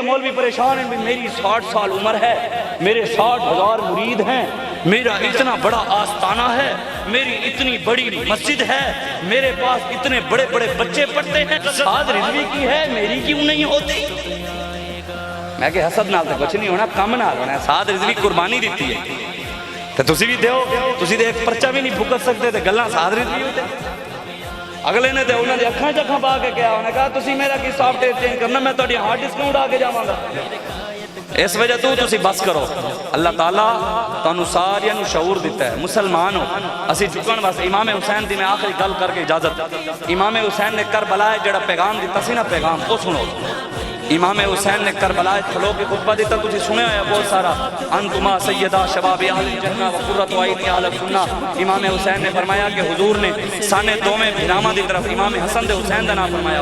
مولوی پریشان ہیں، میری 60 سال عمر ہے، میرے 60,000 مرید ہیں، میرا اتنا بڑا آستانہ ہے، میری اتنی بڑی مسجد ہے، میرے پاس اتنے بڑے بڑے بچے پڑھتے ہیں، سعد رضوی کی ہے، میری کیوں نہیں ہوتی؟ میں کہ حسد نال تو کچھ نہیں ہونا، کم نال ہونا ہے، سعد رضوی قربانی دیتی ہے تو تسی بھی دیو، تسی دے ایک پرچہ بھی نہیں بھکت سکتے تھے، گلنا سعد رضوی ہوتے۔ اگلے نے تو انہوں نے اکھاں چکھاں پا کے کیا، انہوں نے کہا تسی میرا کی سافٹ ویئر چینج کرنا، میں تہاڈی ہارڈ ڈسک اڑا کے جاواں گا۔ اس وجہ تو تسی بس کرو، اللہ تعالیٰ تانوں ساریاں نوں شعور دیتا ہے، مسلمان ہو اسی جھکن واسطے۔ امام حسین دی میں آخری گل کر کے اجازت، امام حسین نے کربلا جڑا پیغام دیتا سی نا، پیغام وہ سنو۔ امام حسین نے کربلا کھلو کے خطبہ دیتا، تجھے سنے ہے بہت سارا، انتما سیدہ شباب اہل جنہ و قرۃ عین اہل سنہ۔ امام حسین نے فرمایا کہ حضور نے سانے دوویں بھراواں دی طرف امام حسن دے حسین دا نام فرمایا،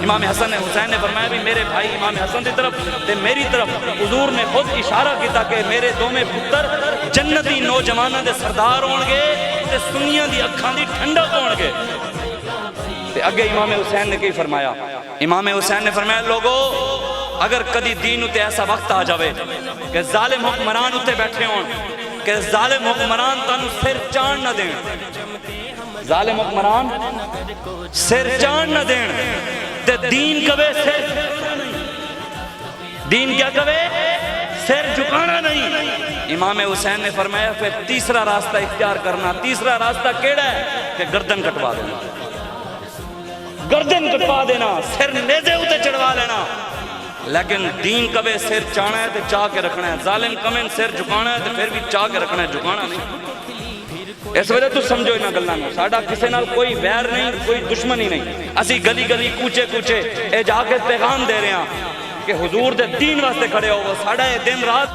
امام حسن نے حسین نے فرمایا بھی میرے بھائی امام حسن دی طرف تے میری طرف، حضور نے خود اشارہ کیتا کہ میرے دوویں پتر جنتی نوجواناں دے سردار ہون گے تے سنیاں دی اکھاں دی ٹھنڈک ہون گے۔ تے اگے امام حسین نے کی فرمایا؟ امام حسین نے فرمایا لوگو اگر کدی دین اتے ایسا وقت آ جاوے کہ ظالم حکمران اتے بیٹھے ہون، کہ ظالم حکمران تانوں سر چان نہ دین، ظالم حکمران سر چان نہ دین تے دین کبے سر، دین کیا کبے سر جھکانا نہیں۔ امام حسین نے فرمایا پھر تیسرا راستہ اختیار کرنا۔ تیسرا راستہ کیڑا ہے؟ کہ گردن کٹوا دینا، گردن کٹوا دینا، سر نیزے ہوتے چڑھوا لینا۔ لیکن دین کبے سر چانا ہے تو چاہ کے رکھنا ہے، ظالم کمیں سر جھکانا ہے تو پھر بھی چاہ کے رکھنا ہے، جھکانا نہیں۔ اس وجہ تو سمجھو انہاں گلاں نوں، ساڈا کسے نال کوئی ویر نہیں، کوئی دشمنی نہیں، اسی گلی گلی کوچے کوچے اے جا کے پیغام دے رہے ہیں کہ حضور دے دین واسطے کھڑے ہو، ساڈا یہ دن رات